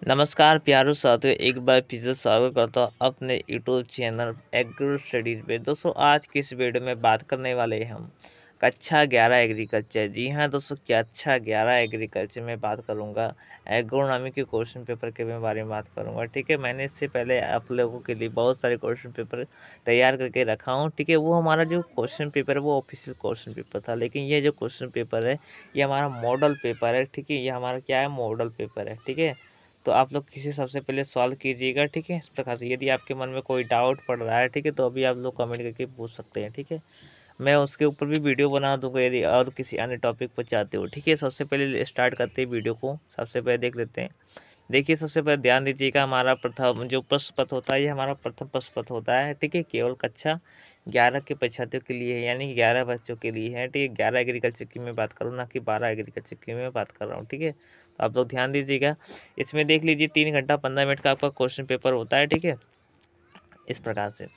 नमस्कार प्यारो साथियों, एक बार फिर से स्वागत करता हूँ अपने यूट्यूब चैनल एग्रो स्टडीज़ पे। दोस्तों आज की इस वीडियो में बात करने वाले हैं हम कक्षा 11 एग्रीकल्चर। जी हाँ दोस्तों, कक्षा 11 एग्रीकल्चर में बात करूँगा एग्रोनॉमी के क्वेश्चन पेपर के बारे में बात करूँगा। ठीक है, मैंने इससे पहले आप लोगों के लिए बहुत सारे क्वेश्चन पेपर तैयार करके रखा हूँ। ठीक है, वो हमारा जो क्वेश्चन पेपर है वो ऑफिशियल क्वेश्चन पेपर था, लेकिन ये जो क्वेश्चन पेपर है ये हमारा मॉडल पेपर है। ठीक है, ये हमारा क्या है, मॉडल पेपर है। ठीक है, तो आप लोग किसी सबसे पहले सॉल्व कीजिएगा। ठीक है, इस प्रकार से यदि आपके मन में कोई डाउट पड़ रहा है, ठीक है, तो अभी आप लोग कमेंट करके पूछ सकते हैं। ठीक है, मैं उसके ऊपर भी वीडियो बना दूंगा यदि और किसी अन्य टॉपिक पर चाहते हो। ठीक है, सबसे पहले स्टार्ट करते हैं वीडियो को। सबसे पहले देख लेते हैं। देखिए, सबसे पहले ध्यान दीजिएगा, हमारा प्रथम जो प्रश्न पत्र होता है ये हमारा प्रथम प्रश्न पत्र होता है। ठीक है, केवल कक्षा 11 के परीक्षार्थियों के लिए है, यानी 11 बच्चों के लिए है। ठीक है, 11 एग्रीकल्चर की मैं बात करूँ, ना कि 12 एग्रीकल्चर की मैं बात कर रहा हूँ। ठीक है, तो आप लोग ध्यान दीजिएगा। इसमें देख लीजिए 3 घंटा 15 मिनट का आपका क्वेश्चन पेपर होता है। ठीक है, इस प्रकार से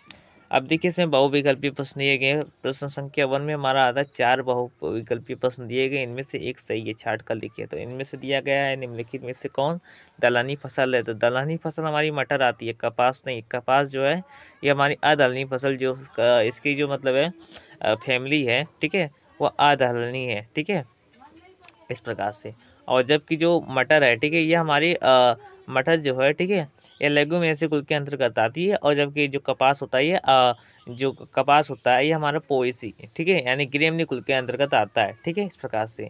अब देखिए इसमें बहुविकल्पीय प्रश्न दिए गए हैं। प्रश्न संख्या 1 में हमारा आता है 4 बहुविकल्पीय प्रश्न दिए गए, इनमें से एक सही है, छाट कर लिखिए। तो इनमें से दिया गया है निम्नलिखित में से कौन दलहनी फसल है। तो दलहनी फसल हमारी मटर आती है, कपास नहीं। कपास जो है ये हमारी अदलहनी फसल, जो इसकी जो मतलब है फैमिली है, ठीक है, वो अदलहनी है। ठीक है, इस प्रकार से। और जबकि जो मटर है, ठीक है, ये हमारी मटर जो है, ठीक है, ये लेगुमिनेसी कुल के अंतर्गत आती है। और जबकि जो कपास होता है ये जो कपास होता है ये हमारा पोएसी, ठीक है, यानी ग्रेमनी कुल के अंतर्गत आता है। ठीक है, इस प्रकार से,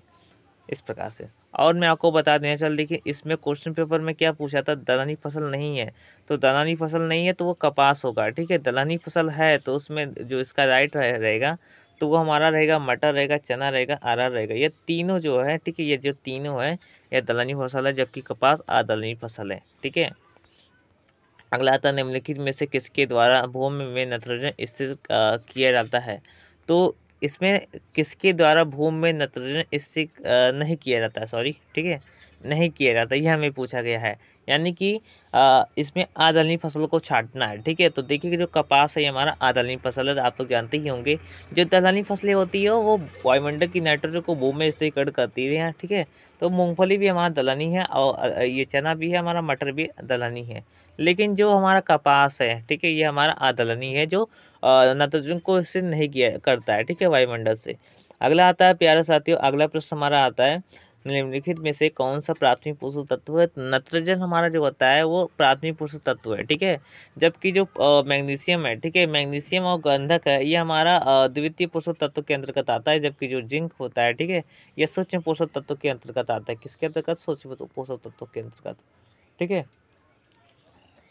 इस प्रकार से। और मैं आपको बता देना चल, देखिए इसमें क्वेश्चन पेपर में क्या पूछा था, दलहनी फसल नहीं है। तो दलहनी फसल नहीं है तो वो कपास होगा। ठीक है, दलहनी फसल है तो उसमें जो इसका राइट रहेगा तो वो हमारा रहेगा मटर रहेगा, चना रहेगा, अरहर रहेगा। ये तीनों जो है, ठीक है, ये जो तीनों है ये दलहनी फसल है, जबकि कपास अदलहनी फसल है। ठीक है, अगला आता है निम्नलिखित में से किसके द्वारा भूमि में नाइट्रोजन स्थिर किया जाता है। तो इसमें किसके द्वारा भूमि में नाइट्रोजन स्थिर नहीं किया जाता है, सॉरी, ठीक है, नहीं किया जाता, यह हमें पूछा गया है। यानी कि इसमें आदलनी फसल को छांटना है। ठीक है, तो देखिए कि जो कपास है ये हमारा आदलनी फसल है, आप लोग जानते ही होंगे। जो दलहनी फसलें होती है वो वायुमंडल की नाइट्रोजन को भूमि में स्थिरीकरण करती है। ठीक है, तो मूंगफली भी हमारा दलहनी है, और ये चना भी है हमारा, मटर भी दलहनी है। लेकिन जो हमारा कपास है, ठीक है, ये हमारा अदलनी है, जो नाइट्रोजन को इससे नहीं किया करता है। ठीक है, वायुमंडल से। अगला आता है प्यारे साथियों, अगला प्रश्न हमारा आता है निम्नलिखित में से कौन सा प्राथमिक पोषक तत्व है। नाइट्रोजन हमारा जो होता है वो प्राथमिक पोषक तत्व है। ठीक है, जबकि जो मैग्नीशियम है, ठीक है, मैग्नीशियम और गंधक है ये हमारा द्वितीय पोषक तत्व के अंतर्गत आता है। जबकि जो जिंक होता है, ठीक है, ये सूक्ष्म पोषक तत्व के अंतर्गत आता है। किसके अंतर्गत, सूक्ष्म पोषक तत्व के अंतर्गत। ठीक है,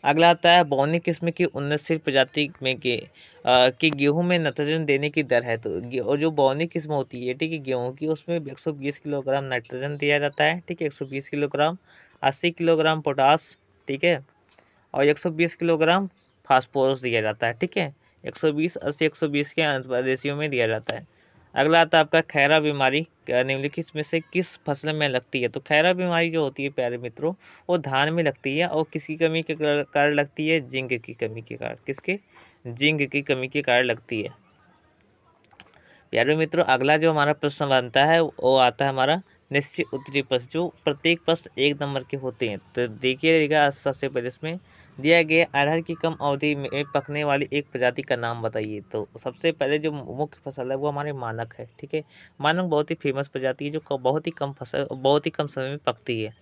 अगला आता है बौनी किस्म की उन्नतशील प्रजाति में कि गेहूं में नाइट्रोजन देने की दर है। तो और जो बौनी किस्म होती है, ठीक है, गेहूं की, उसमें 120 किलोग्राम नाइट्रोजन दिया जाता है। ठीक है, 120 किलोग्राम, 80 किलोग्राम पोटास, ठीक है, और 120 किलोग्राम फास्फोरस दिया जाता है। ठीक है, 120 80 120 के रेशियो में दिया जाता है। अगला आता है आपका खैरा बीमारी निम्नलिखित में से किस फसल में लगती है। तो खैरा बीमारी जो होती है प्यारे मित्रों, वो धान में लगती है, और किसकी कमी के कारण लगती है, जिंक की कमी के कारण। किसके, जिंक की कमी के कारण लगती है। प्यारे मित्रों, अगला जो हमारा प्रश्न बनता है वो आता है हमारा निश्चित उत्तरी प्रश्न, जो प्रत्येक प्रश्न 1 नंबर के होते हैं। तो देखिएगा सबसे पहले इसमें दिया गया अरहर की कम अवधि में पकने वाली एक प्रजाति का नाम बताइए। तो सबसे पहले जो मुख्य फसल है वो हमारे मानक है। ठीक है, मानक बहुत ही फेमस प्रजाति है, जो बहुत ही कम फसल, बहुत ही कम समय में पकती है।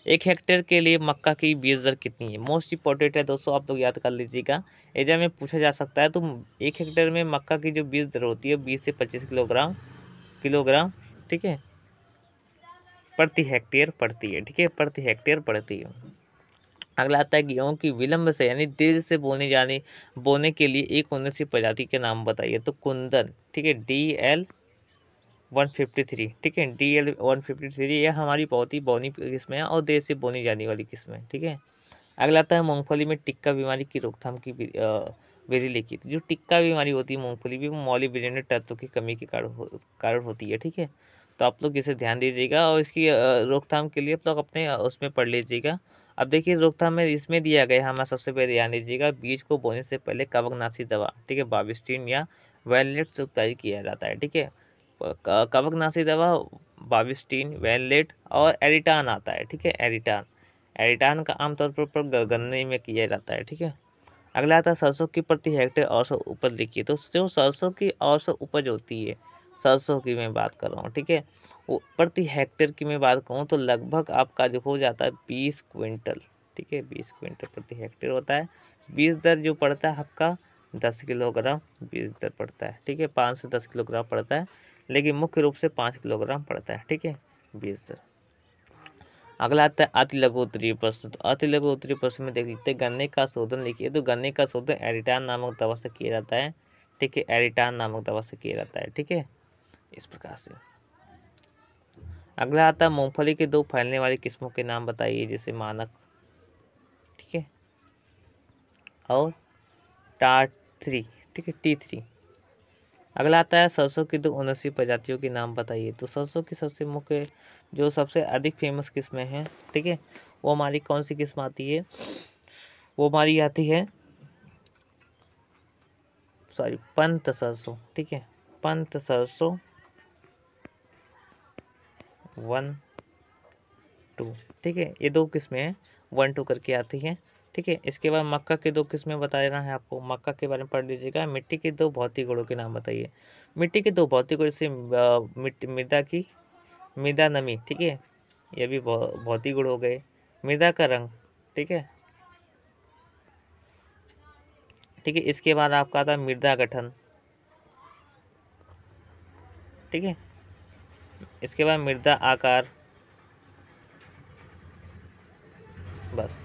1 हेक्टेयर के लिए मक्का की बीज दर कितनी है। मोस्ट इंपॉर्टेंट है दोस्तों, आप लोग याद कर लीजिएगा, एग्जाम में पूछा जा सकता है। तो 1 हेक्टेयर में मक्का की जो बीज दर होती है 20 से 25 किलोग्राम, ठीक है, प्रति हेक्टेयर पड़ती है। ठीक है, प्रति हेक्टेयर पड़ती है। अगला आता है गेहूं की विलंब से यानी तेज से बोने के लिए एक उन्नत प्रजाति के नाम बताइए। तो कुंदन, ठीक है, DL 153, ठीक है, DL 153, यह हमारी बहुत ही बौनी किस्म है और देर से बोनी जाने वाली किस्म है। ठीक है, अगला आता है मूंगफली में टिक्का बीमारी की रोकथाम की विधि लिखित। जो टिक्का बीमारी होती है मूंगफली भी, मॉलिब्डेनम तत्व की कमी के कारण होती है। ठीक है, तो आप लोग इसे ध्यान दीजिएगा, और इसकी रोकथाम के लिए आप लोग अपने उसमें पढ़ लीजिएगा। अब देखिए रोकथाम में इसमें दिया गया है, हमारा सबसे पहले ध्यान दीजिएगा, बीज को बोने से पहले कवकनाशी दवा, ठीक है, बाविस्टीन या वैनलेट से उपचारित किया जाता है। ठीक है, कवकनाशी दवा बाविस्टीन, वैनलेट और एरिटान आता है। ठीक है, एरिटान, एडिटान का आमतौर पर गन्ने में किया जाता है। ठीक है, अगला आता है सरसों की प्रति हेक्टेयर औसत उपज लिखिए। तो जो सरसों की औसत उपज होती है, सरसों की मैं बात कर रहा हूँ, ठीक है, वो प्रति हेक्टेयर की मैं बात कहूँ तो लगभग आपका जो हो जाता है 20 क्विंटल। ठीक है, 20 क्विंटल प्रति हेक्टेयर होता है। 20 दर जो पड़ता है आपका 10 किलोग्राम 20 दर पड़ता है। ठीक है, 5 से 10 किलोग्राम पड़ता है, लेकिन मुख्य रूप से 5 किलोग्राम पड़ता है। ठीक है, 20 दर। अगला आता है अति लघु उत्तरीय प्रश्न। तो अति लघु उत्तरीय प्रश्न में देख लेते हैं, गन्ने का शोधन लिखिए। तो गन्ने का शोधन एरिटान नामक दवा से किया जाता है। ठीक है, एरिटान नामक दवा से किया जाता है। ठीक है, इस प्रकार से। अगला आता है मूंगफली के 2 फैलने वाली किस्मों के नाम बताइए, जैसे मानक, ठीक है, और टाट 3, ठीक है, T3। अगला आता है सरसों की 2 उन्नत प्रजातियों के नाम बताइए। तो सरसों की सबसे मुख्य जो सबसे अधिक फेमस किस्में हैं, ठीक है, वो हमारी कौन सी किस्म आती है, वो हमारी आती है पंत सरसों। ठीक है, पंत सरसों 1, 2, ठीक है, ये 2 किस्में हैं, 1, 2 करके आती हैं। ठीक है, इसके बाद मक्का के 2 किस्में बता देना है आपको। मक्का के बारे में पढ़ लीजिएगा। मिट्टी के 2 भौतिक गुणों के नाम बताइए। मिट्टी के 2 भौतिक गुण से मृदा नमी, ठीक है, ये भी भौतिक गुण हो गए। मृदा का रंग, ठीक है, ठीक है, इसके बाद आपका आता है मृदा गठन। ठीक है, इसके बाद मृदा आकार, बस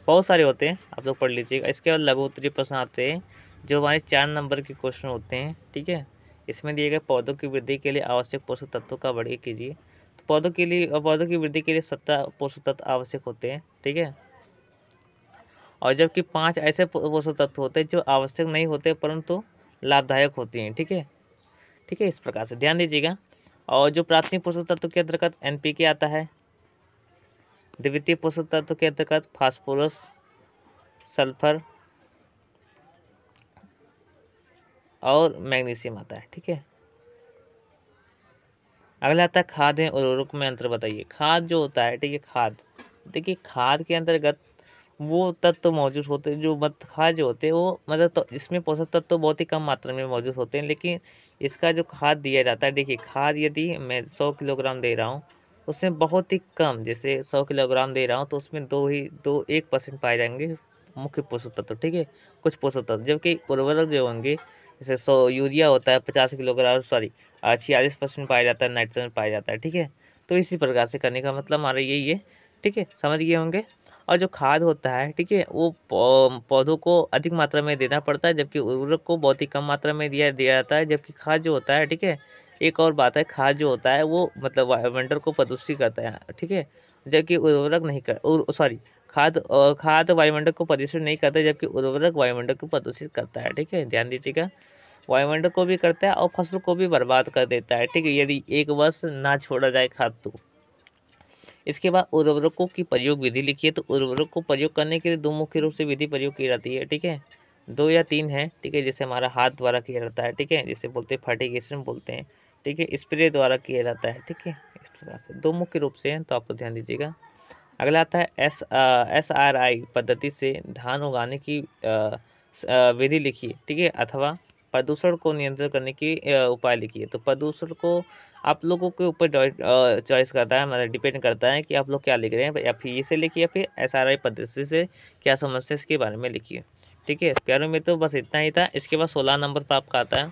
बहुत सारे होते हैं, आप लोग पढ़ लीजिएगा। इसके बाद लघु उत्तरीय प्रश्न आते हैं, जो हमारे 4 नंबर के क्वेश्चन होते हैं। ठीक है, इसमें दिए गए पौधों की वृद्धि के लिए आवश्यक पोषक तत्वों का वर्णन कीजिए। तो पौधों की वृद्धि के लिए 17 पोषक तत्व आवश्यक होते हैं। ठीक है, और जबकि 5 ऐसे पोषक तत्व होते हैं जो आवश्यक नहीं होते परंतु लाभदायक होती हैं। ठीक है, ठीक है, इस प्रकार से ध्यान दीजिएगा। और जो प्राथमिक पोषक तत्व के अंतर्गत NPK आता है, द्वितीय पोषक तत्व के अंतर्गत फास्फोरस, सल्फर और मैग्नीशियम आता है। ठीक है, अगला आता है खाद है उर्वरक में अंतर बताइए। खाद जो होता है, ठीक है, खाद, देखिए खाद के अंतर्गत वो तत्व मौजूद होते हैं जो खाद जो होते हैं वो मतलब, तो इसमें पोषक तत्व तो बहुत ही कम मात्रा में मौजूद होते हैं, लेकिन इसका जो खाद दिया जाता है, देखिए खाद यदि मैं 100 किलोग्राम दे रहा हूँ, उसमें बहुत ही कम, जैसे 100 किलोग्राम दे रहा हूँ तो उसमें 1% पाए जाएंगे मुख्य पोषक तत्व। ठीक है, कुछ पोषक तत्व, जबकि उर्वरक जो होंगे, जैसे 100 यूरिया होता है 50 किलोग्राम 46% पाया जाता है, नाइट्रोजन पाया जाता है। ठीक है, तो इसी प्रकार से करने का मतलब हमारा यही है। ठीक है, समझ गए होंगे। और जो खाद होता है, ठीक है, वो पौधों को अधिक मात्रा में देना पड़ता है, जबकि उर्वरक को बहुत ही कम मात्रा में दिया जाता है। जबकि खाद जो होता है, ठीक है, एक और बात है, खाद जो होता है वो मतलब वायुमंडल को प्रदूषित करता है। ठीक है, जबकि उर्वरक नहीं कर खाद वायुमंडल को प्रदूषित नहीं करता, जबकि उर्वरक वायुमंडल को प्रदूषित करता है। ठीक है, ध्यान दीजिएगा, वायुमंडल को भी करता है और फसल को भी बर्बाद कर देता है। ठीक है, यदि एक वर्ष ना छोड़ा जाए खाद तो। इसके बाद उर्वरकों की प्रयोग विधि लिखिए। तो उर्वरक को प्रयोग करने के लिए 2 मुख्य रूप से विधि प्रयोग की जाती है। ठीक है, 2 या 3 है। ठीक है, जैसे हमारा हाथ द्वारा किया जाता है, ठीक है, जिसे बोलते हैं फर्टिगेशन बोलते हैं। ठीक है, स्प्रे द्वारा किया जाता है। ठीक है, इस प्रकार से 2 मुख्य रूप से हैं, तो आपको ध्यान दीजिएगा। अगला आता है SRI पद्धति से धान उगाने की विधि लिखिए। ठीक है, अथवा प्रदूषण को नियंत्रण करने की उपाय लिखिए। तो प्रदूषण को आप लोगों के ऊपर चॉइस करता है, मतलब डिपेंड करता है कि आप लोग क्या लिख रहे हैं, या फिर इसे लिखिए या फिर SRI पद्धति से क्या समस्या इसके बारे में लिखिए। ठीक है प्यारों में, तो बस इतना ही था। इसके बाद 16 नंबर पर आपका आता है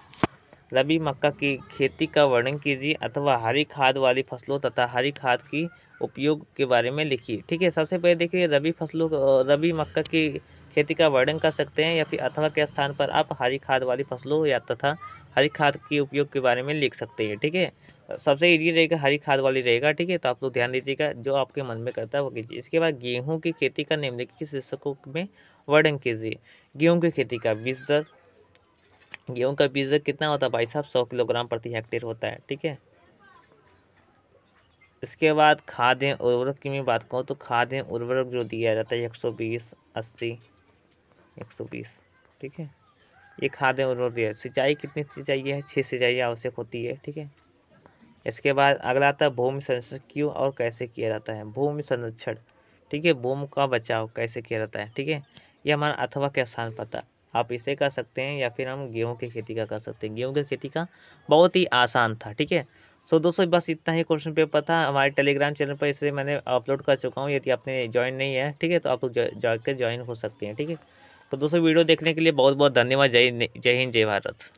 रबी मक्का की खेती का वर्णन कीजिए, अथवा हरी खाद वाली फसलों तथा हरी खाद की उपयोग के बारे में लिखिए। ठीक है, सबसे पहले देखिए रबी मक्का की खेती का वर्णन कर सकते हैं, या फिर अथवा के स्थान पर आप हरी खाद वाली फसलों या तथा हरी खाद के उपयोग के बारे में लिख सकते हैं। ठीक है, सबसे इजी रहेगा, हरी खाद वाली रहेगा। ठीक है, तो आप लोग ध्यान दीजिएगा, जो आपके मन में करता है वो कीजिए। इसके बाद गेहूँ की खेती का निम्नलिखित शीर्षकों में वर्णन कीजिए। गेहूँ की खेती का बीज दर, गेहूं का बीज दर कितना होता है भाई साहब, 100 किलोग्राम प्रति हेक्टेयर होता है। ठीक है, इसके बाद खाद एवं उर्वरक की मैं बात करूँ तो खाद एवं उर्वरक जो दिया जाता है 120, 80, 120। ठीक है, ये खाद एवं उर्वरक दिया। सिंचाई कितनी सिंचाई है, 6 सिंचाई आवश्यक होती है। ठीक है, इसके बाद अगला आता है भूमि संरक्षण क्यों और कैसे किया जाता है। भूमि संरक्षण, ठीक है। बूम का बचाव कैसे किया जाता है, ठीक है। ये हमारा अथवा के आसान पता, आप इसे कर सकते हैं या फिर हम गेहूं की खेती का कर सकते हैं। गेहूं की खेती का बहुत ही आसान था, ठीक है। सो दोस्तों बस इतना ही क्वेश्चन पेपर था। हमारे टेलीग्राम चैनल पर इसे मैंने अपलोड कर चुका हूँ, यदि आपने ज्वाइन नहीं है, ठीक है, तो आप लोग जाकर ज्वाइन हो सकते हैं, ठीक है। तो दोस्तों वीडियो देखने के लिए बहुत बहुत धन्यवाद। जय हिंद, जय भारत।